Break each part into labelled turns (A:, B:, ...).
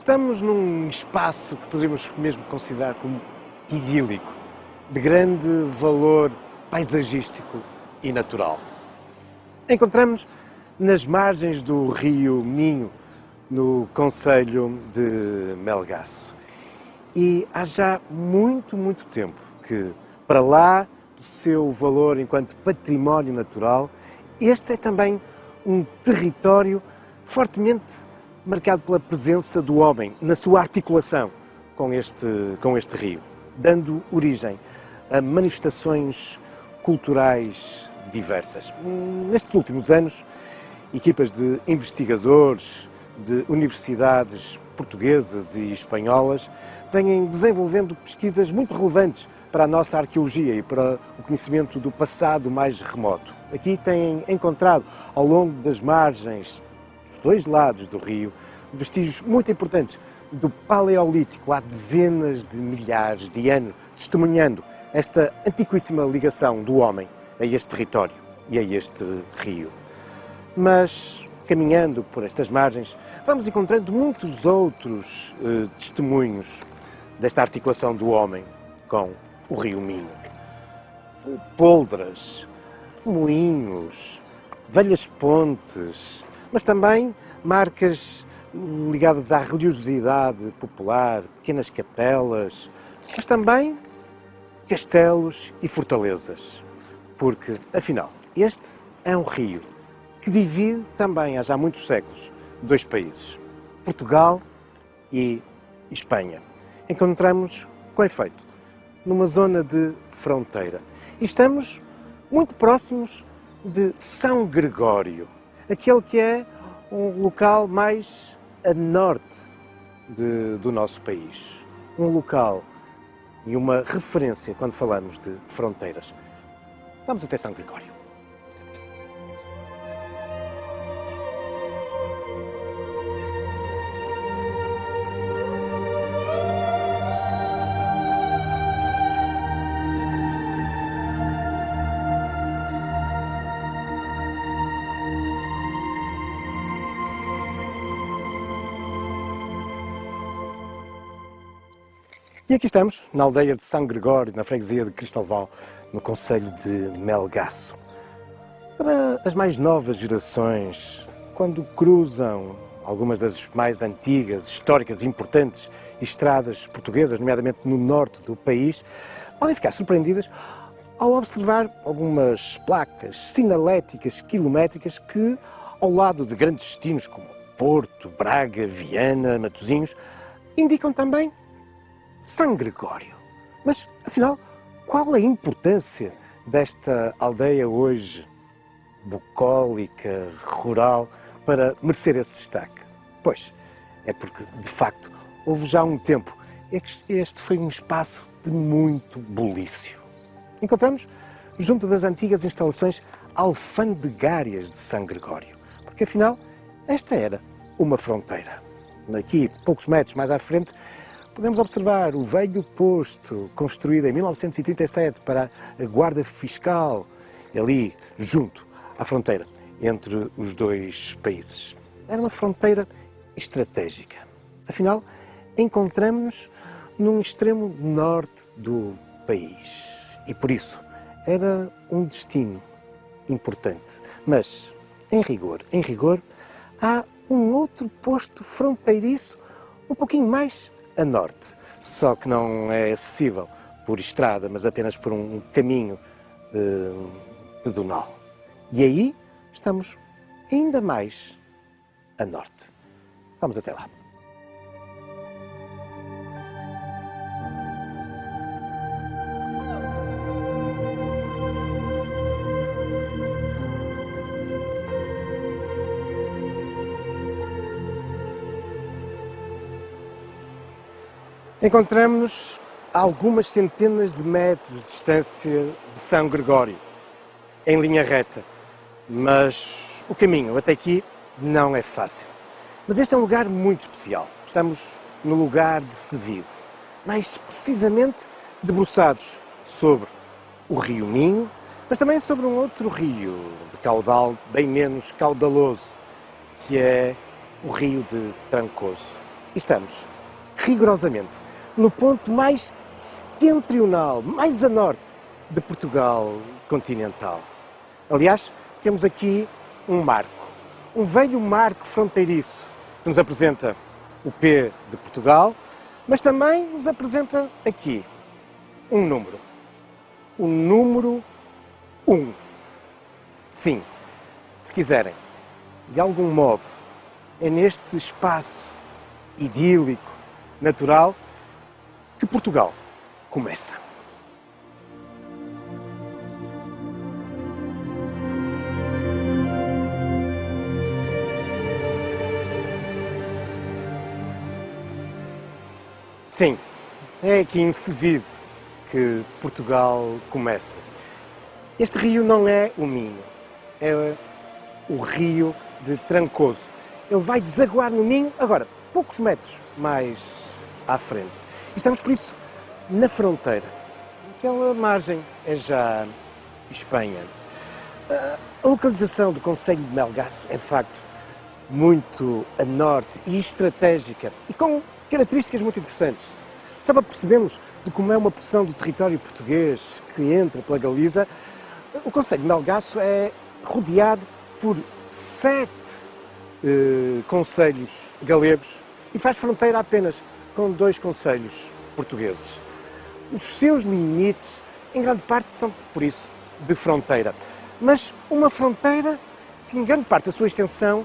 A: Estamos num espaço que poderíamos mesmo considerar como idílico, de grande valor paisagístico e natural. Encontramos nas margens do rio Minho, no concelho de Melgaço. E há já muito tempo que, para lá do seu valor enquanto património natural, este é também um território fortemente marcado pela presença do homem na sua articulação com este rio, dando origem a manifestações culturais diversas. Nestes últimos anos, equipas de investigadores de universidades portuguesas e espanholas vêm desenvolvendo pesquisas muito relevantes para a nossa arqueologia e para o conhecimento do passado mais remoto. Aqui têm encontrado, ao longo das margens dos dois lados do rio, vestígios muito importantes do Paleolítico há dezenas de milhares de anos, testemunhando esta antiquíssima ligação do homem a este território e a este rio. Mas, caminhando por estas margens, vamos encontrando muitos outros testemunhos desta articulação do homem com o rio Minho. Poldras, moinhos, velhas pontes, mas também marcas ligadas à religiosidade popular, pequenas capelas, mas também castelos e fortalezas. Porque, afinal, este é um rio que divide também, há já muitos séculos, dois países, Portugal e Espanha. Encontramos, com efeito, numa zona de fronteira. E estamos muito próximos de São Gregório, aquele que é um local mais a norte do nosso país. Um local e uma referência quando falamos de fronteiras. Vamos até São Gregório. E aqui estamos, na aldeia de São Gregório, na freguesia de Cristóvão, no concelho de Melgaço. Para as mais novas gerações, quando cruzam algumas das mais antigas, históricas e importantes estradas portuguesas, nomeadamente no norte do país, podem ficar surpreendidas ao observar algumas placas sinaléticas quilométricas que, ao lado de grandes destinos como Porto, Braga, Viana, Matosinhos, indicam também São Gregório. Mas, afinal, qual a importância desta aldeia hoje bucólica, rural, para merecer esse destaque? Pois, é porque, de facto, houve já um tempo em que este foi um espaço de muito bulício. Encontramos junto das antigas instalações alfandegárias de São Gregório, porque, afinal, esta era uma fronteira. Aqui, poucos metros mais à frente, podemos observar o velho posto construído em 1937 para a Guarda Fiscal, ali junto à fronteira entre os dois países. Era uma fronteira estratégica. Afinal, encontramos-nos num extremo norte do país e, por isso, era um destino importante. Mas, em rigor, há um outro posto fronteiriço um pouquinho mais a norte, só que não é acessível por estrada, mas apenas por um caminho pedonal. E aí estamos ainda mais a norte. Vamos até lá. Encontramos-nos a algumas centenas de metros de distância de São Gregório, em linha reta, mas o caminho até aqui não é fácil. Mas este é um lugar muito especial. Estamos no lugar de Sevide, mais precisamente debruçados sobre o rio Minho, mas também sobre um outro rio de caudal bem menos caudaloso, que é o rio de Trancoso. estamos, rigorosamente, no ponto mais setentrional, mais a norte de Portugal continental. Aliás, temos aqui um marco, um velho marco fronteiriço, que nos apresenta o P de Portugal, mas também nos apresenta aqui um número. O número 1. Sim, se quiserem, de algum modo, é neste espaço idílico, natural, que Portugal começa. Sim, é aqui em Sevide que Portugal começa. Este rio não é o Minho, é o rio de Trancoso. Ele vai desaguar no Minho, agora, poucos metros mais à frente. E estamos, por isso, na fronteira. Aquela margem é já Espanha. A localização do concelho de Melgaço é, de facto, muito a norte e estratégica e com características muito interessantes. Só para percebermos de como é uma porção do território português que entra pela Galiza, o concelho de Melgaço é rodeado por 7 concelhos galegos e faz fronteira apenas com 2 concelhos portugueses. Os seus limites, em grande parte, são, por isso, de fronteira. Mas uma fronteira que, em grande parte, a sua extensão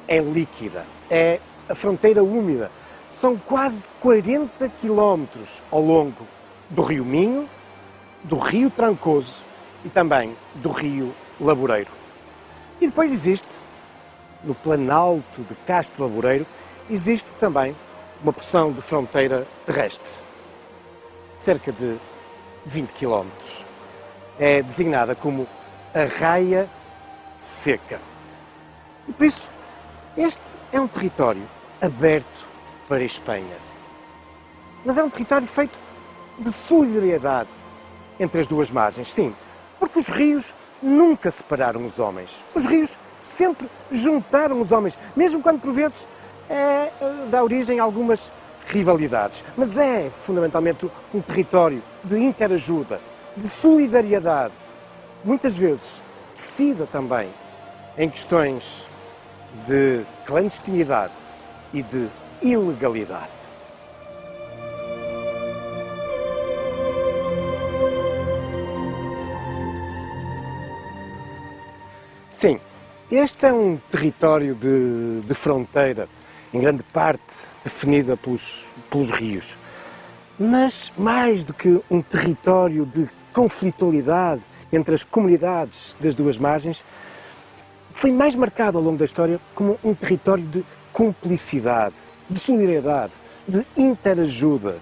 A: é líquida, é a fronteira úmida. São quase 40 quilómetros ao longo do Rio Minho, do Rio Trancoso e também do Rio Laboreiro. E depois existe, no Planalto de Castro Laboreiro, existe também uma porção de fronteira terrestre, cerca de 20 quilómetros. É designada como a Raia Seca. E por isso, este é um território aberto para a Espanha. Mas é um território feito de solidariedade entre as duas margens, sim, porque os rios nunca separaram os homens. Os rios sempre juntaram os homens, mesmo quando, por vezes, dá origem a algumas rivalidades. Mas é, fundamentalmente, um território de interajuda, de solidariedade, muitas vezes tecida também em questões de clandestinidade e de ilegalidade. Sim, este é um território de fronteira, em grande parte definida pelos rios. Mas mais do que um território de conflitualidade entre as comunidades das duas margens, foi mais marcado ao longo da história como um território de cumplicidade, de solidariedade, de interajuda.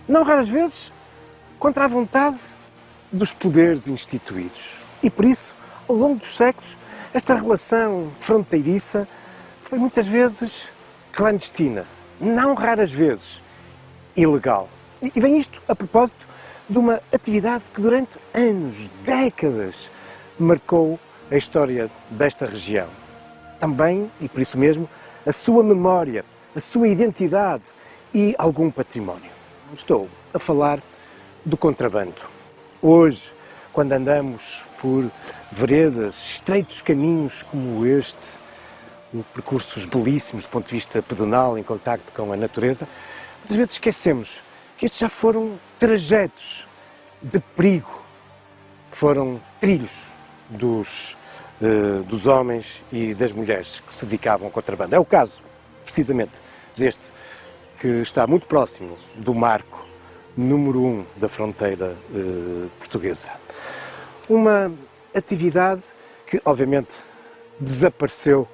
A: Não raras vezes contra a vontade dos poderes instituídos. E por isso, ao longo dos séculos, esta relação fronteiriça foi muitas vezes clandestina, não raras vezes ilegal. E vem isto a propósito de uma atividade que durante anos, décadas, marcou a história desta região. Também, e por isso mesmo, a sua memória, a sua identidade e algum património. Estou a falar do contrabando. Hoje, quando andamos por veredas, estreitos caminhos como este, percursos belíssimos do ponto de vista pedonal, em contacto com a natureza, muitas vezes esquecemos que estes já foram trajetos de perigo, foram trilhos dos homens e das mulheres que se dedicavam ao contrabando. É o caso, precisamente, deste que está muito próximo do marco número 1 da fronteira portuguesa. Uma atividade que, obviamente, desapareceu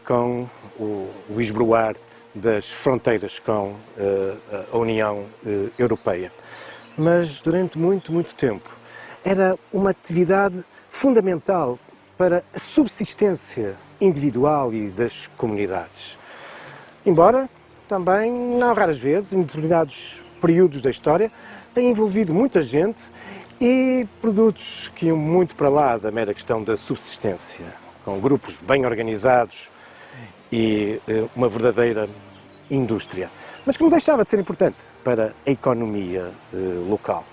A: com o esbroar das fronteiras com a União Europeia. Mas durante muito tempo era uma atividade fundamental para a subsistência individual e das comunidades. Embora também, não raras vezes, em determinados períodos da história, tenha envolvido muita gente e produtos que iam muito para lá da mera questão da subsistência, com grupos bem organizados e uma verdadeira indústria, mas que não deixava de ser importante para a economia local.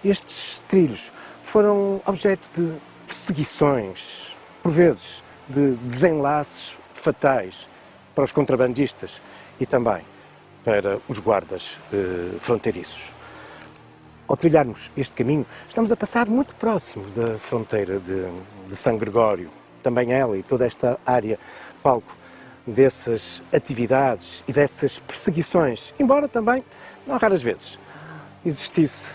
A: Estes trilhos foram objeto de perseguições, por vezes de desenlaces fatais para os contrabandistas e também para os guardas fronteiriços. Ao trilharmos este caminho, estamos a passar muito próximo da fronteira de São Gregório, também ela e toda esta área palco dessas atividades e dessas perseguições, embora também, não raras vezes, existisse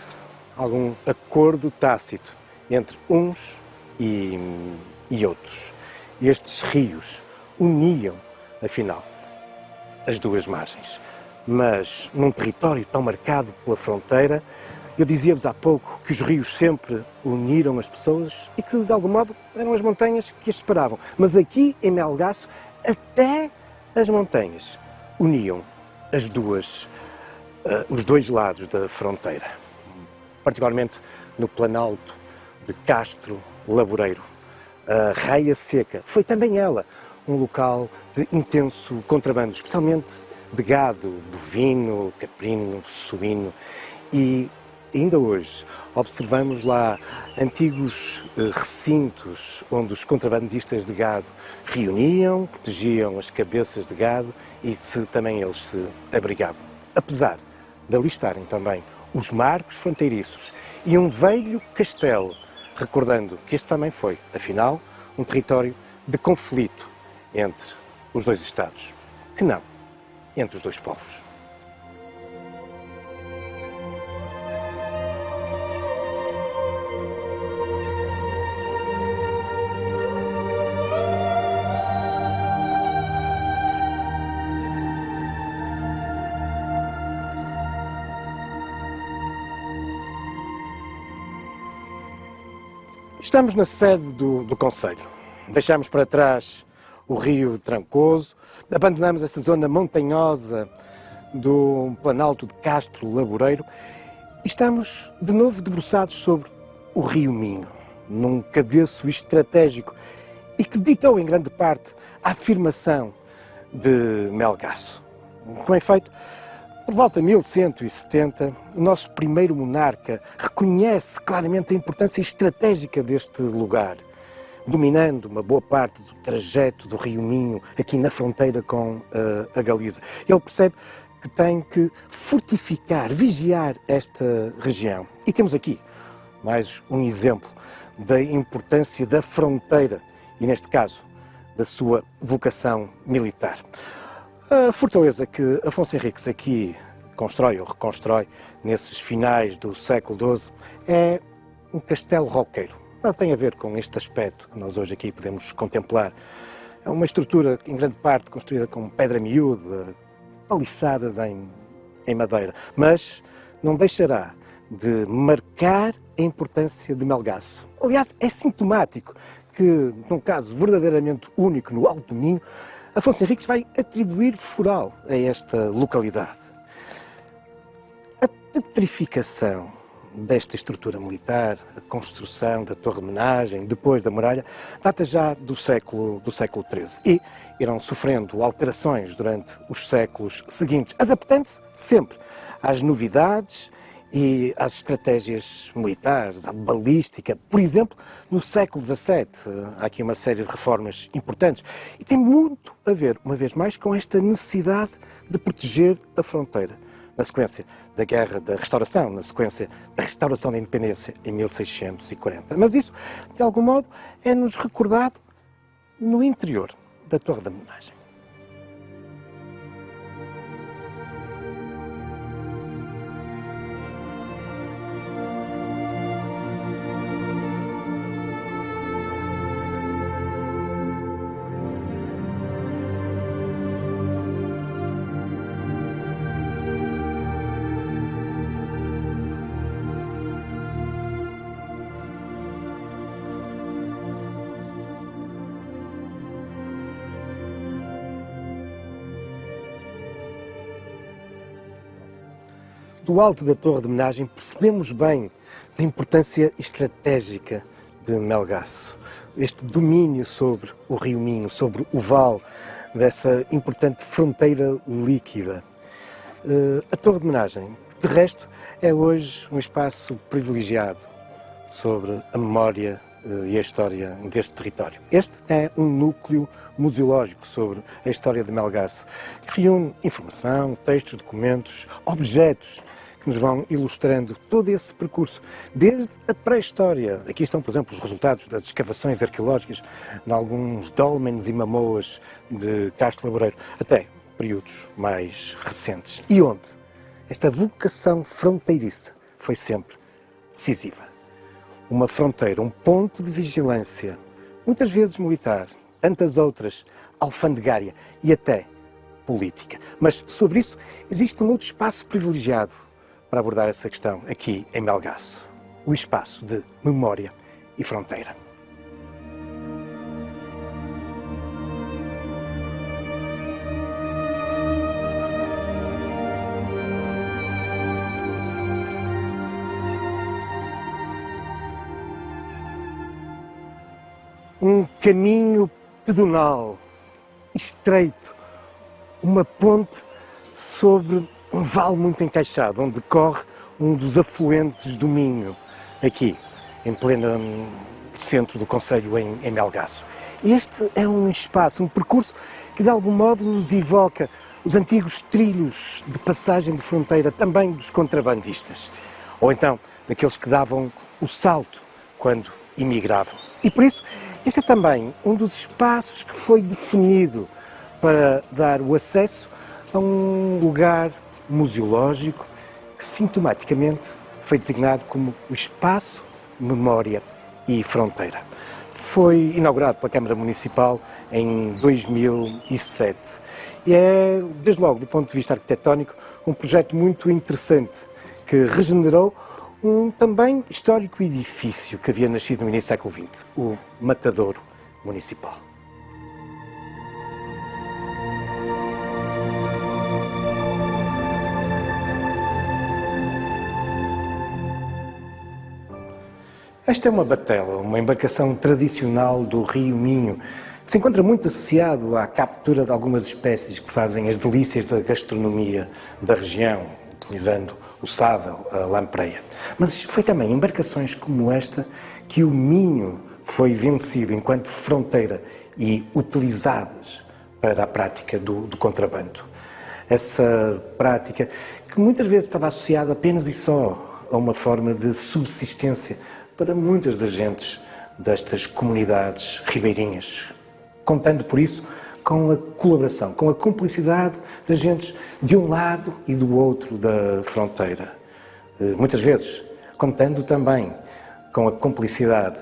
A: algum acordo tácito entre uns e outros. Estes rios uniam, afinal, as duas margens. Mas num território tão marcado pela fronteira, eu dizia-vos há pouco que os rios sempre uniram as pessoas e que, de algum modo, eram as montanhas que as separavam. Mas aqui, em Melgaço, até as montanhas uniam os dois lados da fronteira. Particularmente no Planalto de Castro Laboreiro. A Raia Seca foi também ela um local de intenso contrabando, especialmente de gado, bovino, caprino, suíno. E ainda hoje observamos lá antigos recintos onde os contrabandistas de gado reuniam, protegiam as cabeças de gado e também eles se abrigavam. Apesar de ali estarem também os marcos fronteiriços e um velho castelo, recordando que este também foi, afinal, um território de conflito entre os dois Estados, que não entre os dois povos. Estamos na sede do Conselho. Deixamos para trás o Rio Trancoso, abandonamos essa zona montanhosa do Planalto de Castro Laboreiro e estamos de novo debruçados sobre o Rio Minho, num cabeço estratégico e que ditou em grande parte a afirmação de Melgaço. Com efeito, por volta de 1170, o nosso primeiro monarca reconhece claramente a importância estratégica deste lugar, dominando uma boa parte do trajeto do Rio Minho, aqui na fronteira com a Galiza. Ele percebe que tem que fortificar, vigiar esta região. E temos aqui mais um exemplo da importância da fronteira e, neste caso, da sua vocação militar. A fortaleza que Afonso Henriques aqui constrói ou reconstrói nesses finais do século XII é um castelo roqueiro. Nada tem a ver com este aspecto que nós hoje aqui podemos contemplar. É uma estrutura, em grande parte, construída com pedra miúda, paliçadas em madeira, mas não deixará de marcar a importância de Melgaço. Aliás, é sintomático que, num caso verdadeiramente único no Alto Minho, Afonso Henriques vai atribuir foral a esta localidade. A petrificação desta estrutura militar, a construção da torre de homenagem, depois da muralha, data já do século XIII e irão sofrendo alterações durante os séculos seguintes, adaptando-se sempre às novidades e às estratégias militares, à balística. Por exemplo, no século XVII há aqui uma série de reformas importantes e tem muito a ver, uma vez mais, com esta necessidade de proteger a fronteira. Na sequência da Guerra da Restauração, na sequência da restauração da independência em 1640. Mas isso, de algum modo, é-nos recordado no interior da Torre da Homenagem. Do alto da Torre de Homenagem percebemos bem da importância estratégica de Melgaço. Este domínio sobre o Rio Minho, sobre o vale dessa importante fronteira líquida. A Torre de Menagem, de resto, é hoje um espaço privilegiado sobre a memória e a história deste território. Este é um núcleo museológico sobre a história de Melgaço, que reúne informação, textos, documentos, objetos que nos vão ilustrando todo esse percurso, desde a pré-história. Aqui estão, por exemplo, os resultados das escavações arqueológicas em alguns dólmenes e mamoas de Castro Laboreiro, até períodos mais recentes. E onde esta vocação fronteiriça foi sempre decisiva. Uma fronteira, um ponto de vigilância, muitas vezes militar, tantas outras alfandegária e até política. Mas sobre isso existe um outro espaço privilegiado para abordar essa questão aqui em Melgaço, o espaço de memória e fronteira. Um caminho pedonal, estreito, uma ponte sobre um vale muito encaixado, onde corre um dos afluentes do Minho, aqui, em pleno centro do concelho em Melgaço. Este é um espaço, um percurso que de algum modo nos evoca os antigos trilhos de passagem de fronteira, também dos contrabandistas, ou então daqueles que davam o salto quando imigravam. E por isso, este é também um dos espaços que foi definido para dar o acesso a um lugar museológico que sintomaticamente foi designado como o Espaço Memória e Fronteira. Foi inaugurado pela Câmara Municipal em 2007 e é, desde logo, do ponto de vista arquitetónico, um projeto muito interessante que regenerou um também histórico edifício que havia nascido no início do século XX, o Matadouro Municipal. Esta é uma batela, uma embarcação tradicional do Rio Minho, que se encontra muito associado à captura de algumas espécies que fazem as delícias da gastronomia da região, utilizando o sável, a lampreia. Mas foi também em embarcações como esta que o Minho foi vencido enquanto fronteira e utilizadas para a prática do contrabando. Essa prática que muitas vezes estava associada apenas e só a uma forma de subsistência para muitas das gentes destas comunidades ribeirinhas, contando por isso com a colaboração, com a cumplicidade das gentes de um lado e do outro da fronteira. Muitas vezes contando também com a cumplicidade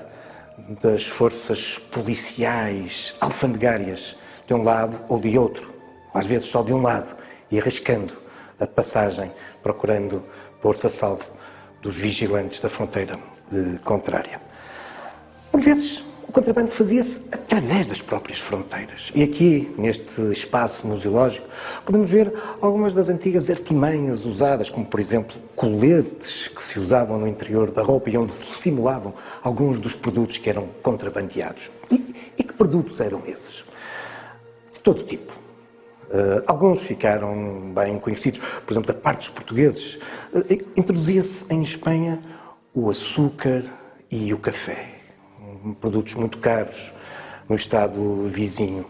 A: das forças policiais, alfandegárias, de um lado ou de outro, às vezes só de um lado, e arriscando a passagem, procurando pôr-se a salvo dos vigilantes da fronteira contrária. Por vezes, o contrabando fazia-se através das próprias fronteiras. E aqui, neste espaço museológico, podemos ver algumas das antigas artimanhas usadas, como, por exemplo, coletes que se usavam no interior da roupa e onde se simulavam alguns dos produtos que eram contrabandeados. E que produtos eram esses? De todo tipo. Alguns ficaram bem conhecidos. Por exemplo, da parte dos portugueses, introduzia-se em Espanha o açúcar e o café. Produtos muito caros no estado vizinho.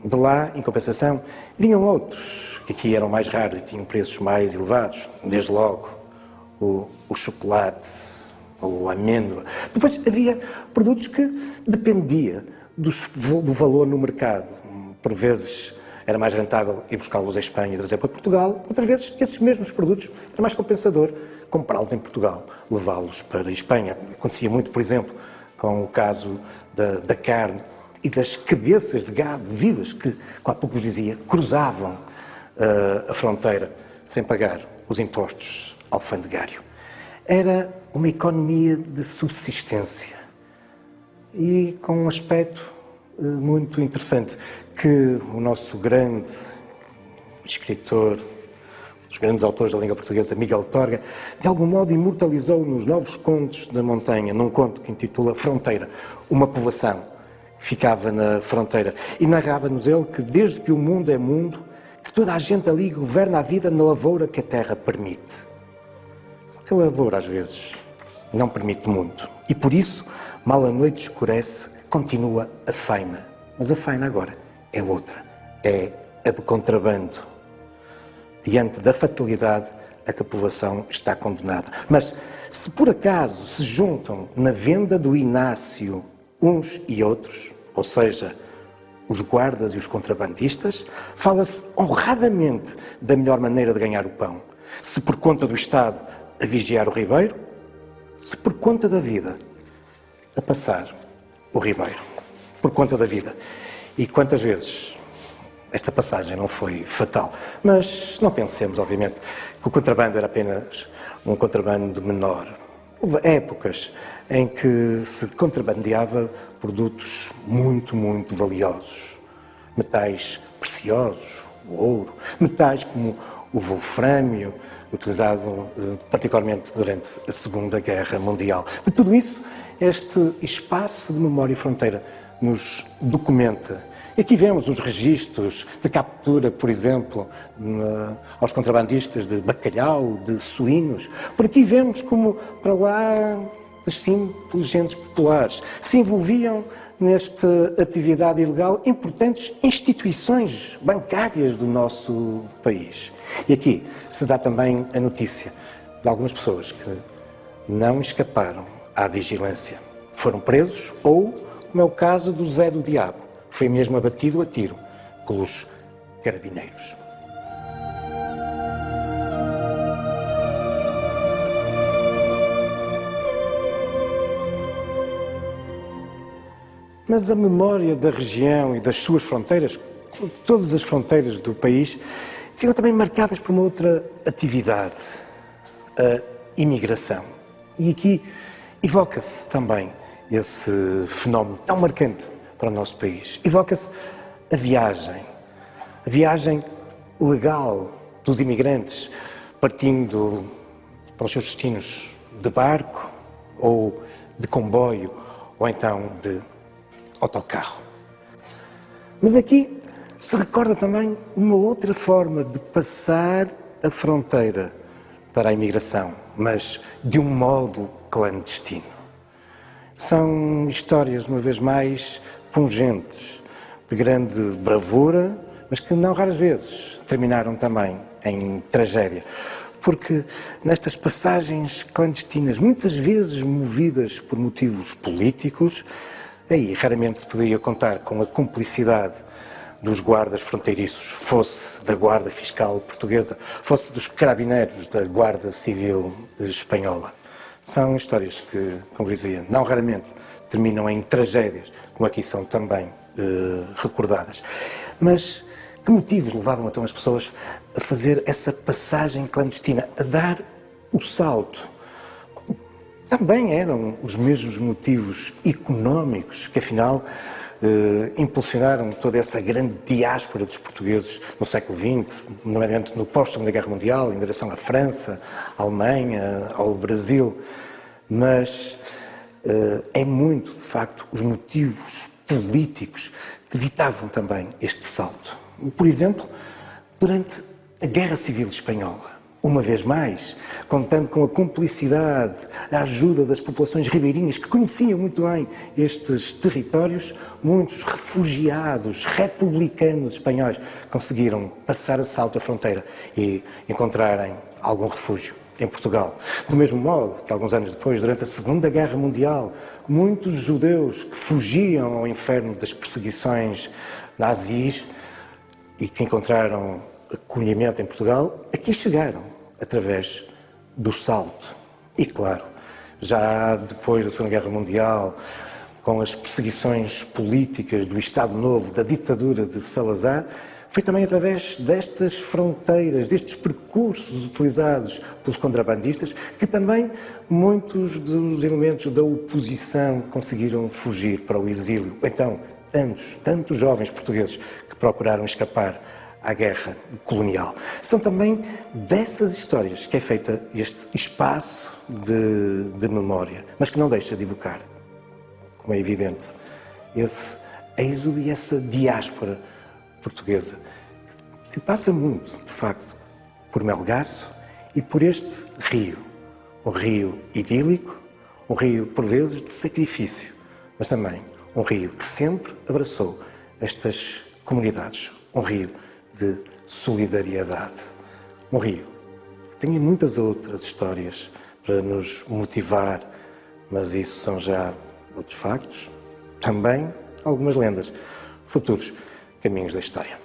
A: De lá, em compensação, vinham outros que aqui eram mais raros e tinham preços mais elevados. Desde logo, o chocolate ou a amêndoa. Depois havia produtos que dependia do valor no mercado. Por vezes era mais rentável ir buscá-los à Espanha e trazer para Portugal. Outras vezes, esses mesmos produtos era mais compensador comprá-los em Portugal, levá-los para a Espanha. Acontecia muito, por exemplo, com o caso da carne e das cabeças de gado vivas que, como há pouco vos dizia, cruzavam a fronteira sem pagar os impostos alfandegários. Era uma economia de subsistência e com um aspecto muito interessante que o nosso grande escritor, um dos grandes autores da língua portuguesa, Miguel Torga, de algum modo imortalizou nos Novos Contos da Montanha, num conto que intitula Fronteira, uma povoação que que ficava na fronteira. E narrava-nos ele que desde que o mundo é mundo, que toda a gente ali governa a vida na lavoura que a terra permite. Só que a lavoura, às vezes, não permite muito. E por isso, mal a noite escurece, continua a faina. Mas a faina agora é outra. É a do contrabando. Diante da fatalidade a que a população está condenada. Mas, se por acaso se juntam na venda do Inácio uns e outros, ou seja, os guardas e os contrabandistas, fala-se honradamente da melhor maneira de ganhar o pão. Se por conta do Estado a vigiar o ribeiro, se por conta da vida a passar o ribeiro. Por conta da vida. E quantas vezes esta passagem não foi fatal? Mas não pensemos, obviamente, que o contrabando era apenas um contrabando menor. Houve épocas em que se contrabandeava produtos muito, muito valiosos. Metais preciosos, o ouro, metais como o wolfrâmio, utilizado particularmente durante a Segunda Guerra Mundial. De tudo isso, este espaço de memória e fronteira nos documenta. E aqui vemos os registros de captura, por exemplo, aos contrabandistas de bacalhau, de suínos. Por aqui vemos como, para lá das simples gentes populares, se envolviam nesta atividade ilegal importantes instituições bancárias do nosso país. E aqui se dá também a notícia de algumas pessoas que não escaparam à vigilância. Foram presos ou, como é o caso do Zé do Diabo, foi mesmo abatido a tiro pelos carabineiros. Mas a memória da região e das suas fronteiras, todas as fronteiras do país, ficam também marcadas por uma outra atividade, a imigração. E aqui evoca-se também esse fenómeno tão marcante para o nosso país. Evoca-se a viagem legal dos imigrantes, partindo para os seus destinos de barco ou de comboio, ou então de autocarro. Mas aqui se recorda também uma outra forma de passar a fronteira para a imigração, mas de um modo clandestino. São histórias, uma vez mais, pungentes, de grande bravura, mas que não raras vezes terminaram também em tragédia. Porque nestas passagens clandestinas, muitas vezes movidas por motivos políticos, aí raramente se poderia contar com a cumplicidade dos guardas fronteiriços, fosse da Guarda Fiscal Portuguesa, fosse dos carabineiros da Guarda Civil Espanhola. São histórias que, como dizia, não raramente terminam em tragédias, como aqui são também recordadas. Mas que motivos levavam então as pessoas a fazer essa passagem clandestina, a dar o salto? Também eram os mesmos motivos económicos que, afinal, impulsionaram toda essa grande diáspora dos portugueses no século XX, nomeadamente no pós-Segunda Guerra Mundial, em direção à França, à Alemanha, ao Brasil. Mas é muito, de facto, os motivos políticos que ditavam também este salto. Por exemplo, durante a Guerra Civil Espanhola, uma vez mais, contando com a cumplicidade, a ajuda das populações ribeirinhas que conheciam muito bem estes territórios, muitos refugiados republicanos espanhóis conseguiram passar a salto a fronteira e encontrarem algum refúgio em Portugal. Do mesmo modo que, alguns anos depois, durante a Segunda Guerra Mundial, muitos judeus que fugiam ao inferno das perseguições nazis e que encontraram acolhimento em Portugal, aqui chegaram através do salto. E, claro, já depois da Segunda Guerra Mundial, com as perseguições políticas do Estado Novo, da ditadura de Salazar, foi também através destas fronteiras, destes percursos utilizados pelos contrabandistas, que também muitos dos elementos da oposição conseguiram fugir para o exílio. Então, tantos jovens portugueses que procuraram escapar à guerra colonial. São também dessas histórias que é feita este espaço de memória, mas que não deixa de evocar, como é evidente, esse êxodo e essa diáspora portuguesa, que passa muito, de facto, por Melgaço e por este rio. Um rio idílico, um rio, por vezes, de sacrifício, mas também um rio que sempre abraçou estas comunidades. Um rio de solidariedade. Um rio que tinha muitas outras histórias para nos motivar, mas isso são já outros factos. Também algumas lendas, futuros caminhos da história.